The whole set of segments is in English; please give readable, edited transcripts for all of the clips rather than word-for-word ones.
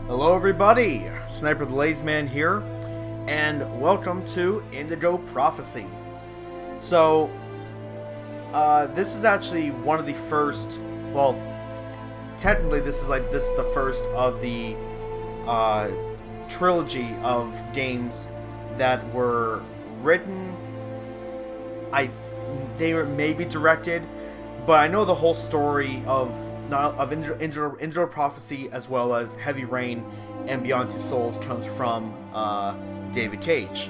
Hello everybody, Snipertheladiesman here, and welcome to Indigo Prophecy. So, this is actually one of the first, well, technically this is the first of the, trilogy of games that were written, they were maybe directed, but I know the whole story of Indigo Prophecy as well as Heavy Rain and Beyond Two Souls comes from David Cage.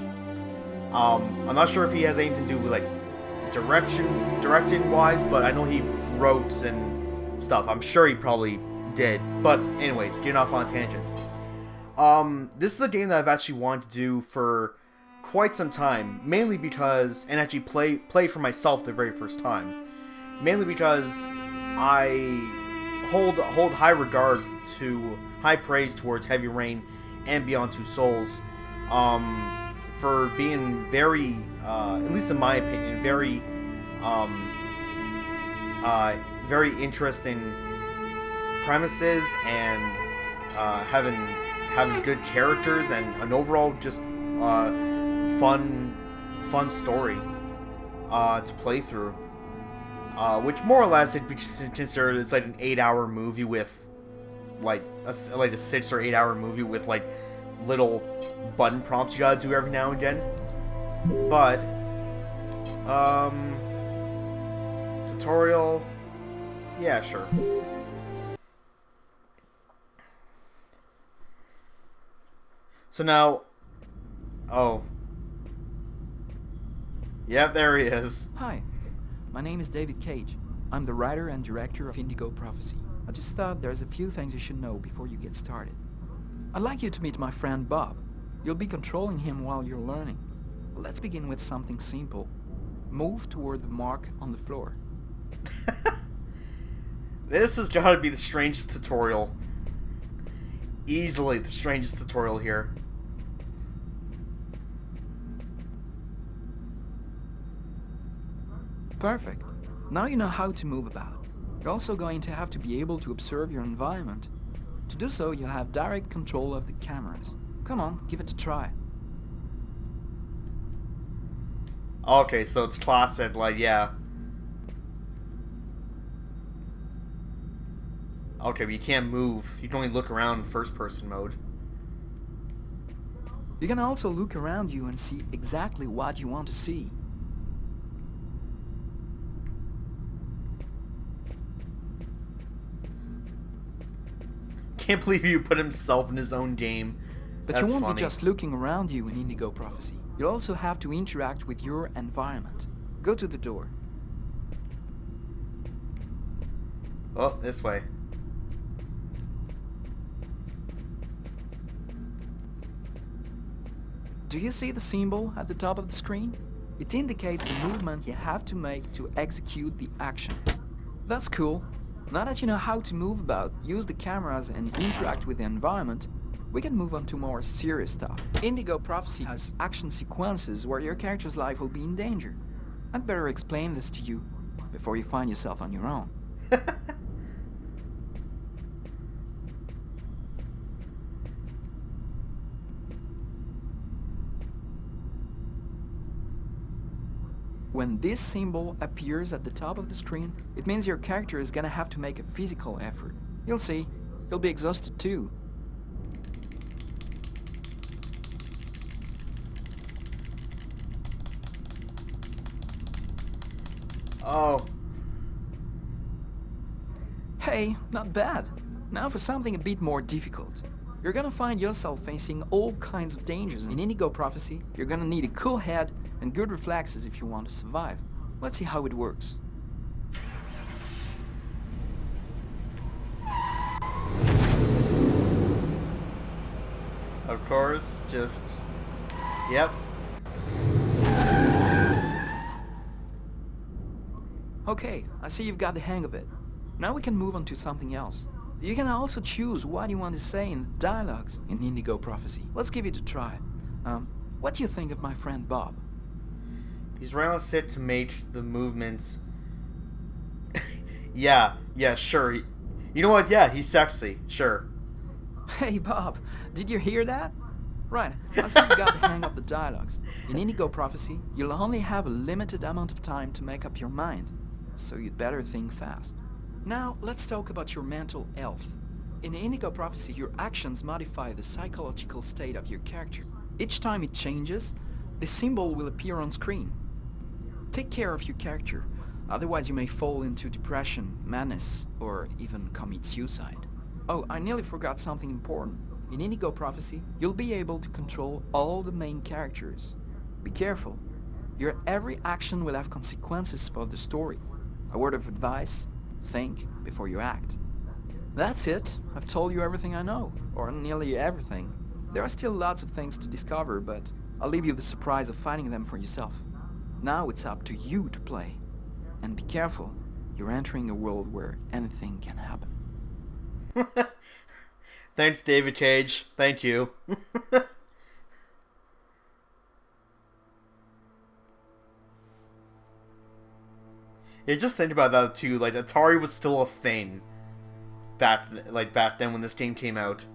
I'm not sure if he has anything to do with like directing wise, but I know he wrote and stuff. I'm sure he probably did. But anyways, getting off on tangents. This is a game that I've actually wanted to do for quite some time, mainly because, and actually play for myself the very first time, mainly because I hold high regard to high praise towards Heavy Rain and Beyond Two Souls, for being very, at least in my opinion, very interesting premises and having good characters and an overall just fun story to play through. Which more or less it'd be considered it's like an 8-hour movie with like a 6 or 8 hour movie with like little button prompts you gotta do every now and again. But tutorial, yeah, sure. So now, oh, yeah, there he is. Hi. My name is David Cage. I'm the writer and director of Indigo Prophecy. I just thought there's a few things you should know before you get started. I'd like you to meet my friend Bob. You'll be controlling him while you're learning. Let's begin with something simple. Move toward the mark on the floor. This has got to be the strangest tutorial. Easily the strangest tutorial here. Perfect. Now you know how to move about. You're also going to have to be able to observe your environment. To do so, you'll have direct control of the cameras. Come on, give it a try. Okay, so it's classic, like, yeah. Okay, but you can't move. You can only look around in first-person mode. You can also look around you and see exactly what you want to see. Can't believe you put himself in his own game. But That's you won't funny. be just looking around you in Indigo Prophecy. You'll also have to interact with your environment. Go to the door. Oh, this way. Do you see the symbol at the top of the screen? It indicates the movement you have to make to execute the action. That's cool. Now that you know how to move about, use the cameras and interact with the environment, we can move on to more serious stuff. Indigo Prophecy has action sequences where your character's life will be in danger. I'd better explain this to you before you find yourself on your own. When this symbol appears at the top of the screen, it means your character is gonna have to make a physical effort. You'll see, you'll be exhausted too. Oh. Hey, not bad. Now for something a bit more difficult. You're gonna find yourself facing all kinds of dangers. In Indigo Prophecy, you're gonna need a cool head and good reflexes if you want to survive. Let's see how it works. Of course, just... Yep. Okay, I see you've got the hang of it. Now we can move on to something else. You can also choose what you want to say in the dialogues in Indigo Prophecy. Let's give it a try. What do you think of my friend Bob? He's round set to make the movements. Yeah, sure. You know what? Yeah, he's sexy. Sure. Hey Bob, did you hear that? Right, I see you got the hang of the dialogues. In Indigo Prophecy, you'll only have a limited amount of time to make up your mind, so you'd better think fast. Now, let's talk about your mental health. In Indigo Prophecy, your actions modify the psychological state of your character. Each time it changes, the symbol will appear on screen. Take care of your character, otherwise you may fall into depression, madness, or even commit suicide. Oh, I nearly forgot something important. In Indigo Prophecy, you'll be able to control all the main characters. Be careful. Your every action will have consequences for the story. A word of advice, think before you act. That's it. I've told you everything I know, or nearly everything. There are still lots of things to discover, but I'll leave you the surprise of finding them for yourself. Now it's up to you to play. And be careful, you're entering a world where anything can happen. Thanks, David Cage. Thank you. Yeah, just think about that too. Like Atari was still a thing back then when this game came out.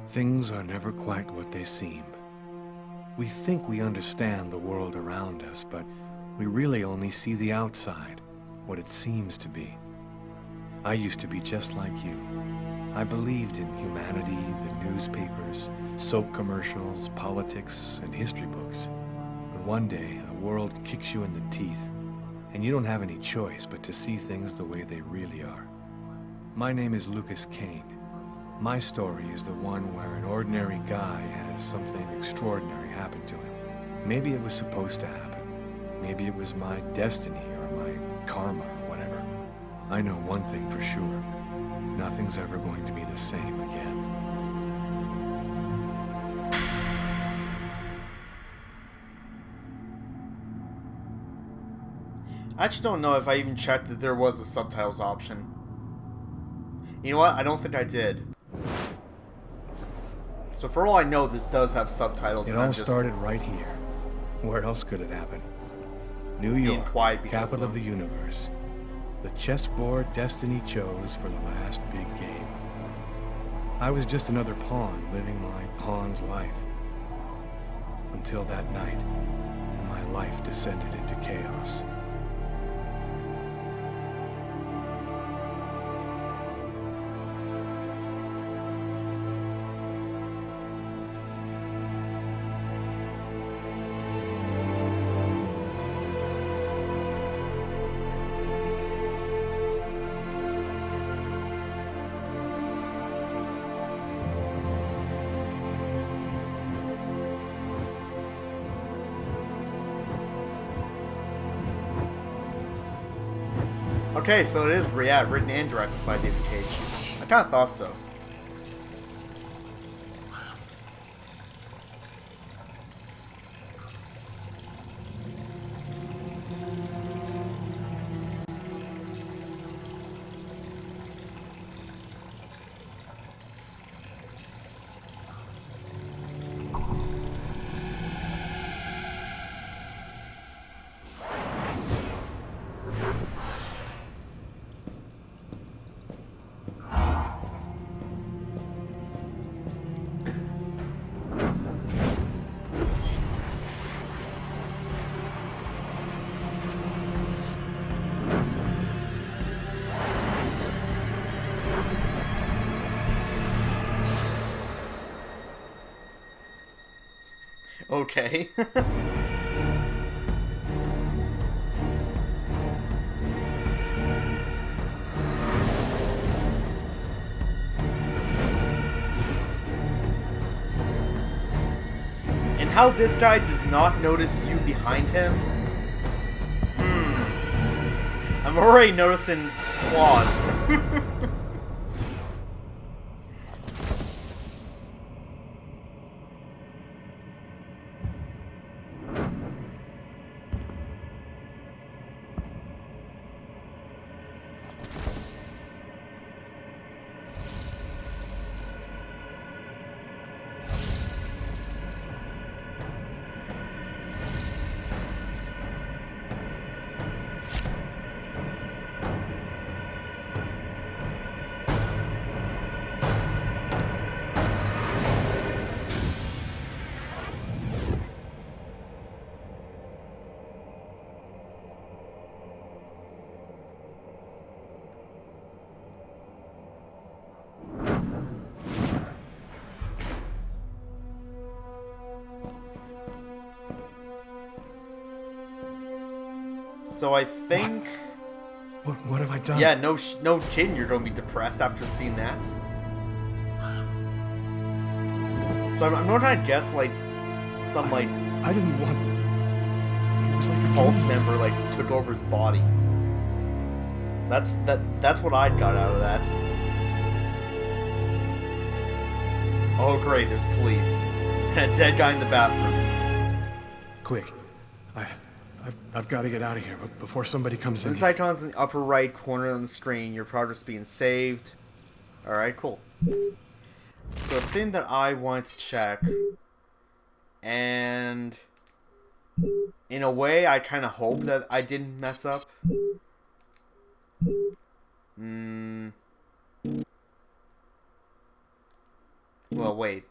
Things are never quite what they seem. We think we understand the world around us, but we really only see the outside, what it seems to be. I used to be just like you. I believed in humanity, the newspapers, soap commercials, politics, and history books. But one day, the world kicks you in the teeth, and you don't have any choice but to see things the way they really are. My name is Lucas Kane. My story is the one where an ordinary guy has something extraordinary happen to him. Maybe it was supposed to happen. Maybe it was my destiny or my karma or whatever. I know one thing for sure. Nothing's ever going to be the same again. I actually don't know if I even checked that there was a subtitles option. You know what? I don't think I did. So for all I know, this does have subtitles. It all started right here. Where else could it happen? New York, capital of the universe. The chessboard destiny chose for the last big game. I was just another pawn living my pawn's life. Until that night, when my life descended into chaos. Okay, so it is, yeah, written and directed by David Cage. I kind of thought so. Okay. And how this guy does not notice you behind him? I'm already noticing flaws. So I think... What have I done? Yeah, no kidding you're going to be depressed after seeing that. So I'm going to guess, like, some, like... I didn't want... It was like a cult dream. member, like, took over his body. That's what I got out of that. Oh great, there's police. And a dead guy in the bathroom. Quick. I've got to get out of here, but before somebody comes in. This icon's in the upper right corner on the screen. Your progress being saved. Alright, cool. So a thing that I want to check, and in a way I kind of hope that I didn't mess up. Well, wait.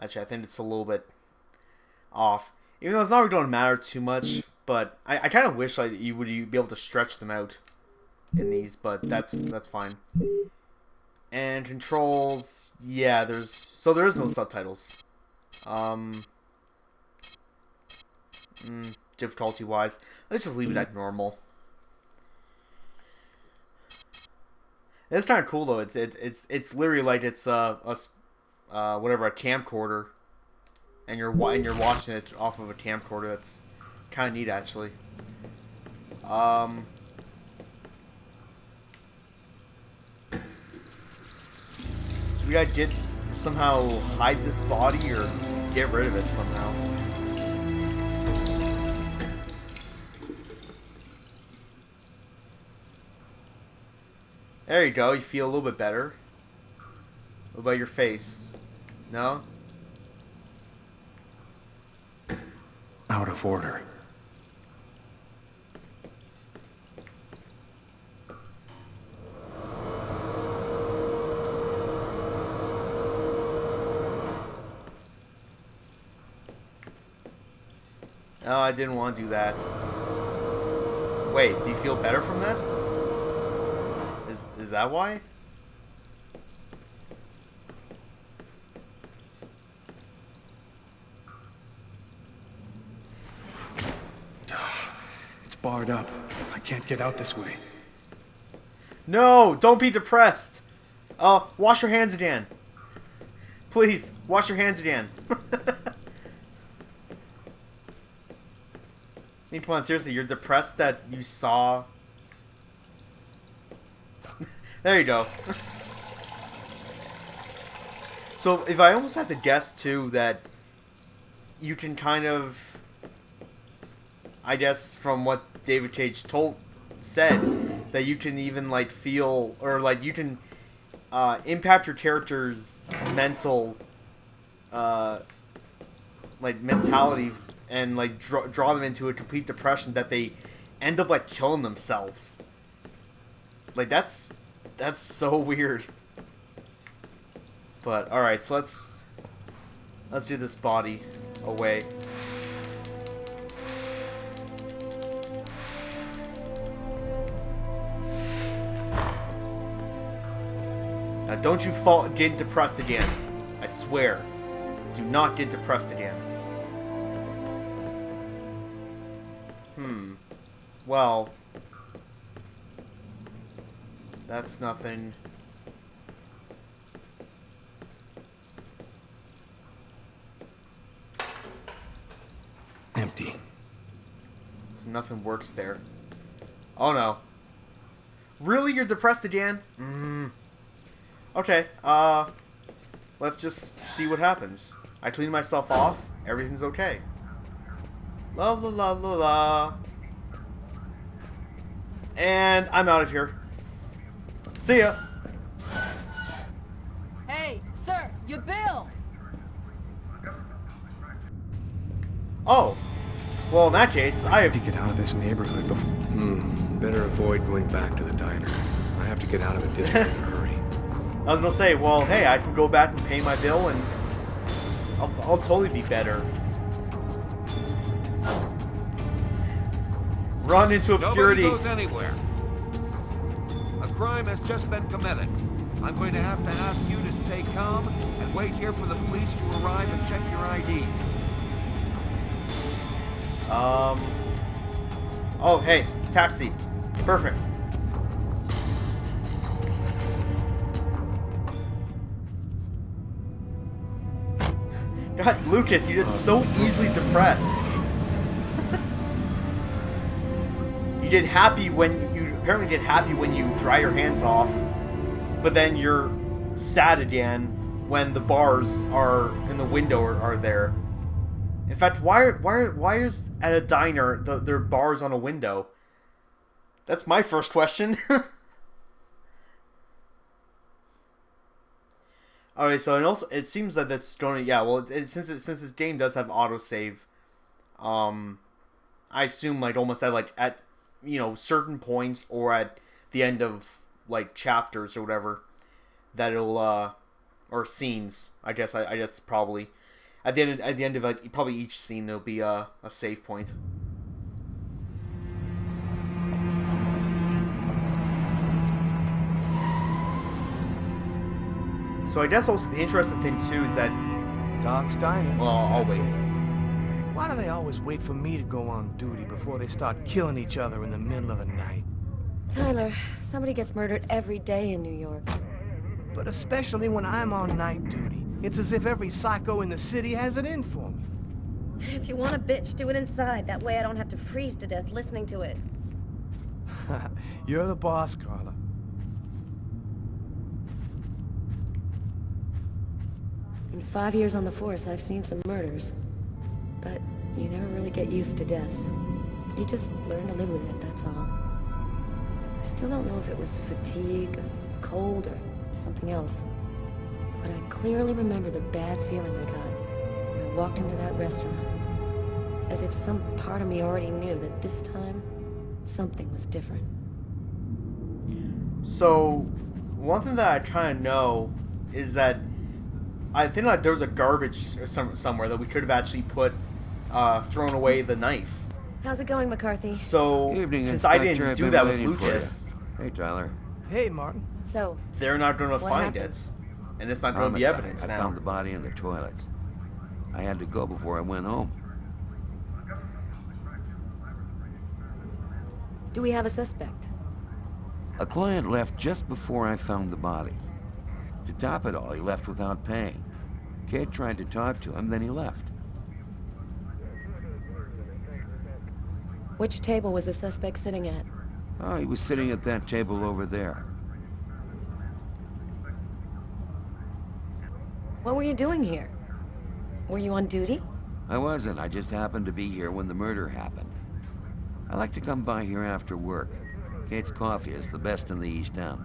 Actually, I think it's a little bit off. Even though it's not really going to matter too much, but I kind of wish like you would be able to stretch them out in these, but that's fine. And controls, yeah, there is no subtitles. Difficulty wise, let's just leave it at normal. It's kind of cool though. It's literally like it's whatever, a camcorder, and you're watching it off of a camcorder. That's kind of neat actually. So we gotta somehow hide this body or get rid of it somehow. There you go, you feel a little bit better. What about your face? No? Out of order. No, I didn't want to do that. Wait, do you feel better from that? Is that why? It's barred up. I can't get out this way. No! Don't be depressed! Wash your hands again. Please, wash your hands again. I mean, come on, seriously, you're depressed that you saw... There you go. So, if I almost had to guess, too, that you can kind of... I guess, from what David Cage said, that you can even, like, feel... Or, like, you can impact your character's mental... like, mentality... And, like, draw them into a complete depression that they end up, like, killing themselves. Like, that's so weird. But, alright, so let's do this body away. Now, don't you get depressed again. I swear. Do not get depressed again. Well, that's nothing. Empty. So nothing works there. Oh no. Really? You're depressed again? Okay, let's just see what happens. I clean myself off, everything's okay. La la la la la. And I'm out of here. See ya. Hey, sir, your bill! Oh. Well, in that case, I have to have... get out of this neighborhood before... Better avoid going back to the diner. I have to get out of the district in a hurry. I was gonna say, well, hey, I can go back and pay my bill and I'll totally be better. Run into obscurity. Nobody goes anywhere. A crime has just been committed. I'm going to have to ask you to stay calm and wait here for the police to arrive and check your IDs. Oh, hey, taxi. Perfect. God, Lucas, you get so easily depressed. You get happy when you apparently get happy when you dry your hands off, but then you're sad again when the bars are in the window are there. In fact, why is at a diner there are bars on a window? That's my first question. Alright, so and also it seems that that's going to, yeah, well, since this game does have autosave, I assume like almost at certain points or at the end of like chapters or whatever that it'll or scenes, I guess probably at the end of probably each scene there'll be a save point. So I guess also the interesting thing too is that... Dog's Diner. Well, I'll wait. Why do they always wait for me to go on duty before they start killing each other in the middle of the night? Tyler, somebody gets murdered every day in New York. But especially when I'm on night duty. It's as if every psycho in the city has it in for me. If you want a bitch, do it inside. That way I don't have to freeze to death listening to it. You're the boss, Carla. In 5 years on the force, I've seen some murders. But you never really get used to death. You just learn to live with it, that's all. I still don't know if it was fatigue, or cold, or something else. But I clearly remember the bad feeling I got when I walked into that restaurant. As if some part of me already knew that this time, something was different. So, one thing that I kind of know is that I think like there was a garbage somewhere that we could have actually put, thrown away the knife. How's it going, McCarthy? So, Evening, since Inspector, I didn't I've do been that with waiting for you. Lucas, Hey, Tyler. Hey, Martin. So, they're not going to What find happened? it. And it's not going to be Homicide. evidence I now. found the body in the toilets. I had to go before I went home. do we have a suspect? A client left just before I found the body. To top it all, he left without paying. Kate tried to talk to him, then he left. Which table was the suspect sitting at? Oh, he was sitting at that table over there. What were you doing here? Were you on duty? I wasn't. I just happened to be here when the murder happened. I like to come by here after work. Kate's coffee is the best in the East End.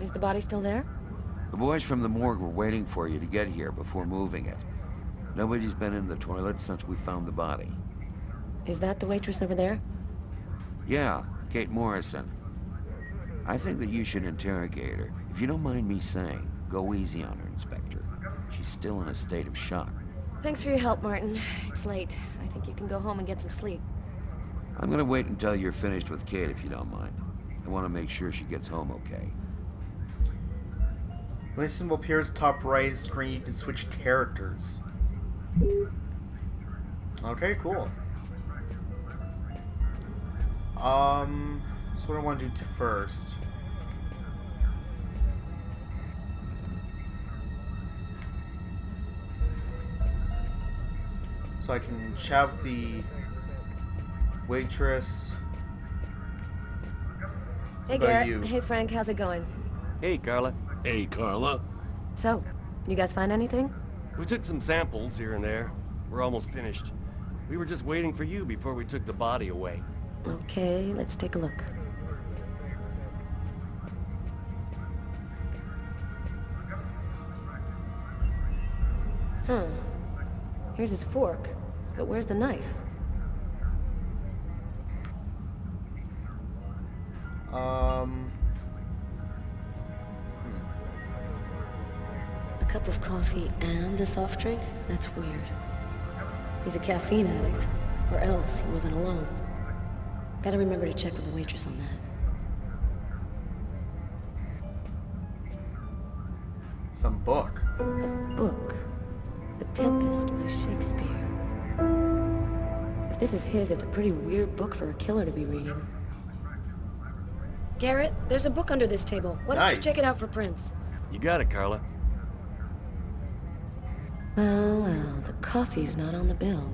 Is the body still there? The boys from the morgue were waiting for you to get here before moving it. Nobody's been in the toilet since we found the body. Is that the waitress over there? Yeah, Kate Morrison. I think that you should interrogate her. If you don't mind me saying, go easy on her, Inspector. She's still in a state of shock. Thanks for your help, Martin. It's late. I think you can go home and get some sleep. I'm gonna wait until you're finished with Kate, if you don't mind. I want to make sure she gets home okay. When this symbol appears top right of the screen, you can switch characters. Okay, cool. So what do I want to do first? So I can chat with the waitress. Hey, How about Garrett. you? Hey, Frank. How's it going? Hey, Carla. Hey, Carla. So, you guys find anything? We took some samples here and there. We're almost finished. We were just waiting for you before we took the body away. Okay, let's take a look. Huh. Here's his fork. But where's the knife? A cup of coffee and a soft drink? That's weird. He's a caffeine addict. Or else he wasn't alone. Gotta remember to check with the waitress on that. Some book. A book. The Tempest by Shakespeare. this is his, it's a pretty weird book for a killer to be reading. Garrett, there's a book under this table. Why don't you check it out for prints? You got it, Carla. Well, the coffee's not on the bill.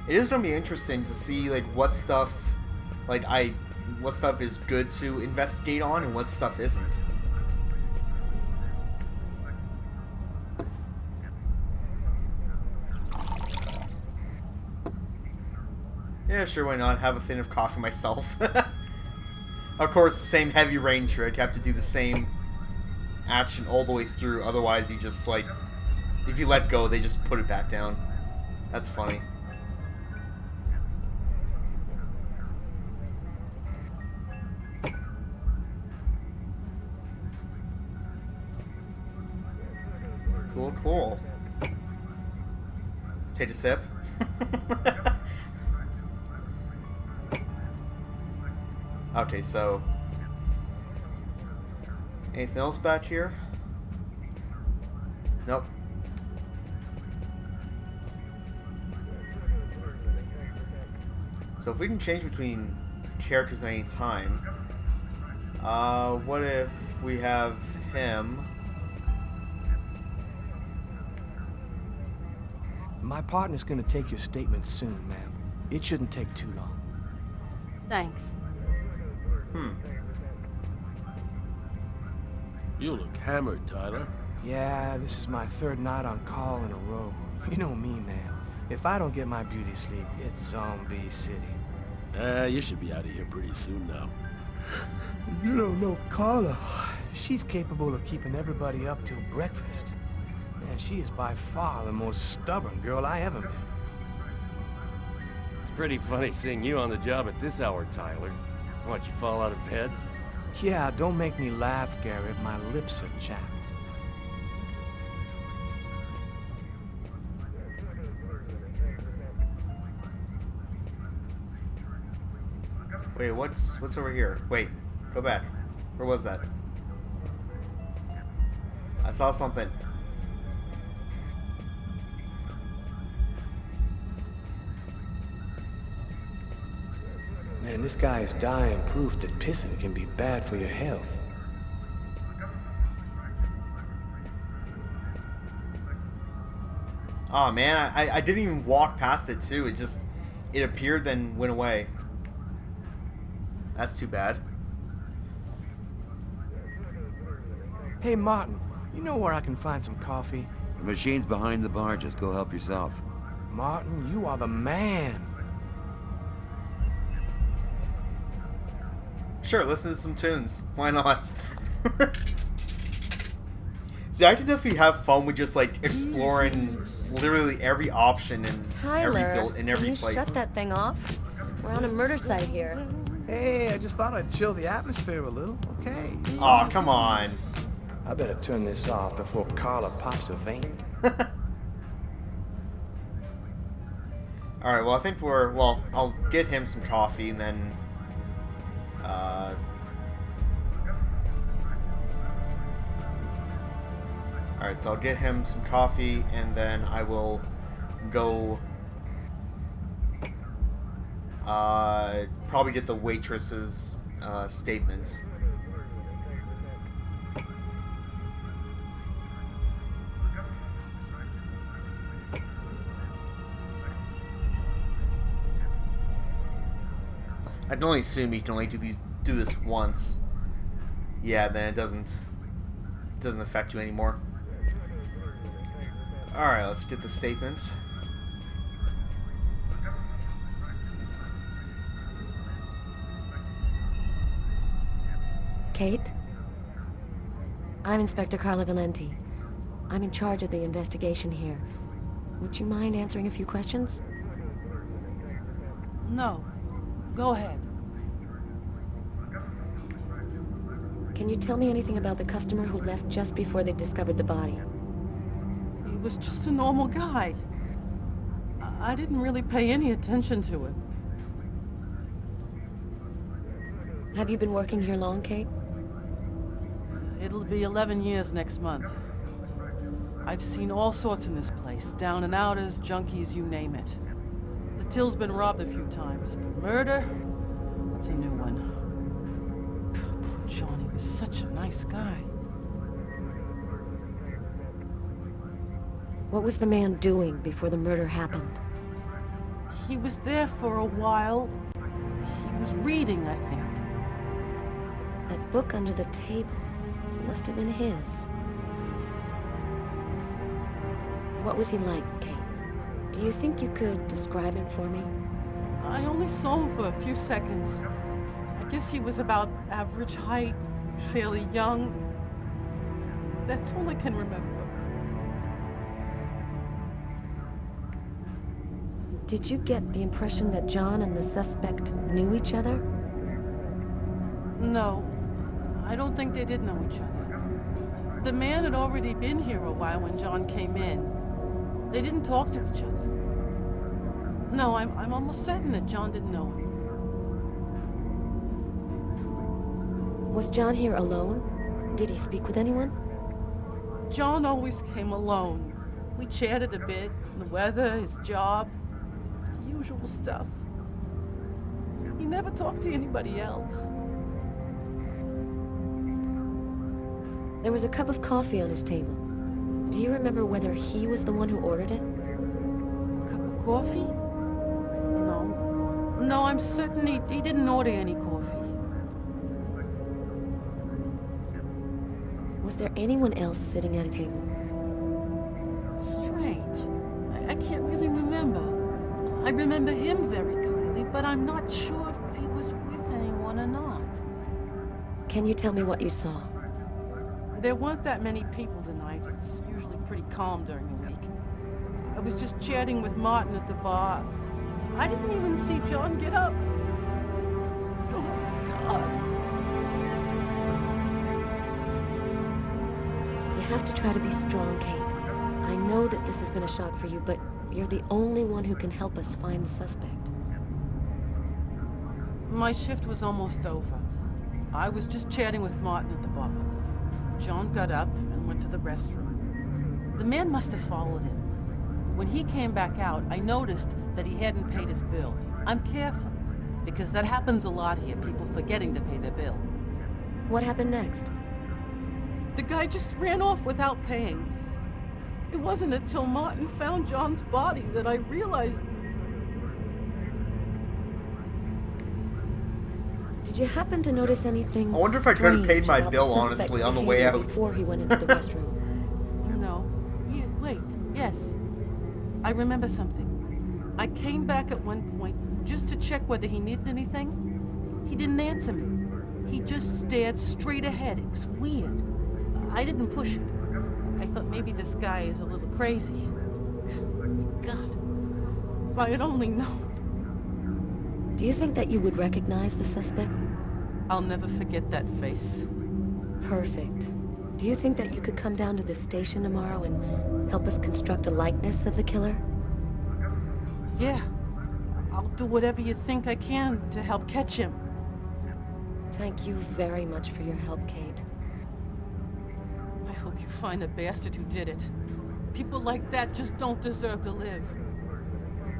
It is gonna be interesting to see like what stuff, what stuff is good to investigate on and what stuff isn't. Yeah, sure, why not? Have a thing of coffee myself. Of course, the same heavy rain trick. You have to do the same action all the way through. Otherwise, you just, like, if you let go, they just put it back down. That's funny. Cool, cool. Take a sip. Okay, so anything else back here? Nope. So if we can change between characters at any time, what if we have him? My partner's gonna take your statement soon, ma'am. It shouldn't take too long. Thanks. You look hammered, Tyler. Yeah, this is my third night on call in a row. You know me, man. If I don't get my beauty sleep, it's Zombie City. You should be out of here pretty soon now. You don't know Carla. She's capable of keeping everybody up till breakfast. Man, she is by far the most stubborn girl I ever met. It's pretty funny seeing you on the job at this hour, Tyler. What, you fall out of bed? Yeah, don't make me laugh, Garrett. My lips are chapped. Wait, what's over here? Wait, go back. Where was that? I saw something. Man, this guy is dying proof that pissing can be bad for your health. Oh man, I didn't even walk past it too. It appeared then went away. That's too bad. Hey Martin, you know where I can find some coffee? The machine's behind the bar. Just go help yourself. Martin, you are the man. Sure, listen to some tunes. Why not? See, I could definitely have fun with just like exploring literally every option and every build in every place. Shut that thing off? We're on a murder site here. Hey, I just thought I'd chill the atmosphere a little, okay? Aw, come on. I better turn this off before Carla pops a vein. Alright, well I think I'll get him some coffee and then Alright, so I'll get him some coffee and then I will go probably get the waitress's statement. I can only assume you can only do this once. Yeah, then it doesn't affect you anymore. Alright, let's get the statement. Kate? I'm Inspector Carla Valenti. I'm in charge of the investigation here. Would you mind answering a few questions? No. Go ahead. Can you tell me anything about the customer who left just before they discovered the body? He was just a normal guy. I didn't really pay any attention to him. Have you been working here long, Kate? It'll be 11 years next month. I've seen all sorts in this place. Down and outers, junkies, you name it. The till's been robbed a few times, but murder? That's a new one. Poor Johnny was such a nice guy. What was the man doing before the murder happened? He was there for a while. He was reading, I think. That book under the table must have been his. What was he like, Kate? Do you think you could describe him for me? I only saw him for a few seconds. I guess he was about average height, fairly young. That's all I can remember. Did you get the impression that John and the suspect knew each other? No, I don't think they did know each other. The man had already been here a while when John came in. They didn't talk to each other. No, I'm almost certain that John didn't know him. Was John here alone? Did he speak with anyone? John always came alone. We chatted a bit, the weather, his job, the usual stuff. He never talked to anybody else. There was a cup of coffee on his table. Do you remember whether he was the one who ordered it? A cup of coffee? No. No, I'm certain he didn't order any coffee. Was there anyone else sitting at a table? Strange. I can't really remember. I remember him very clearly, but I'm not sure if he was with anyone or not. Can you tell me what you saw? There weren't that many people tonight. It's usually pretty calm during the week. I was just chatting with Martin at the bar. I didn't even see John get up. Oh, God. You have to try to be strong, Kate. I know that this has been a shock for you, but you're the only one who can help us find the suspect. My shift was almost over. I was just chatting with Martin at the bar. John got up and went to the restroom. The man must have followed him. When he came back out, I noticed that he hadn't paid his bill. I'm careful, because that happens a lot here, people forgetting to pay their bill. What happened next? The guy just ran off without paying. It wasn't until Martin found John's body that I realized... Did you happen to notice anything? I wonder if I could have paid my strange bill, about the suspect's honestly, on the way out. before he went into the restroom? No. Wait. Yes. I remember something. I came back at one point just to check whether he needed anything. He didn't answer me. He just stared straight ahead. It was weird. I didn't push it. I thought maybe this guy is a little crazy. God. If I had only known. Do you think that you would recognize the suspect? I'll never forget that face. Perfect. Do you think that you could come down to the station tomorrow and help us construct a likeness of the killer? Yeah. I'll do whatever you think I can to help catch him. Thank you very much for your help, Kate. I hope you find the bastard who did it. People like that just don't deserve to live.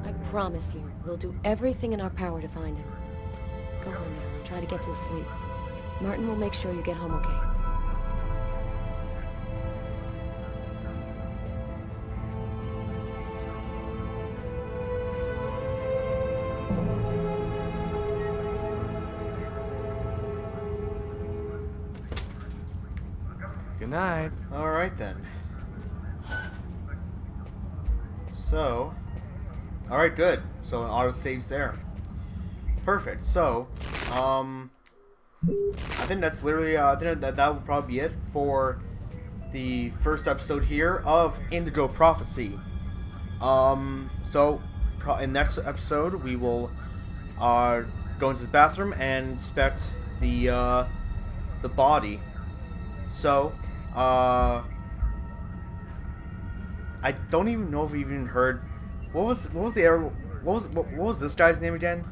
I promise you, we'll do everything in our power to find him. Go home now and try to get some sleep. Martin will make sure you get home okay. Good night. Alright then. So... Alright, good. So an auto saves there. Perfect. So, I think that's literally, I think that will probably be it for the first episode here of Indigo Prophecy. So, in next episode, we will, go into the bathroom and inspect the body. So, I don't even know if we even heard. What was this guy's name again?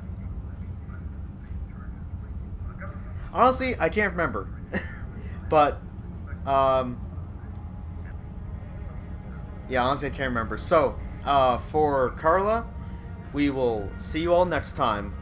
Honestly, I can't remember. But Yeah, honestly, I can't remember. So, for Carla, we will see you all next time.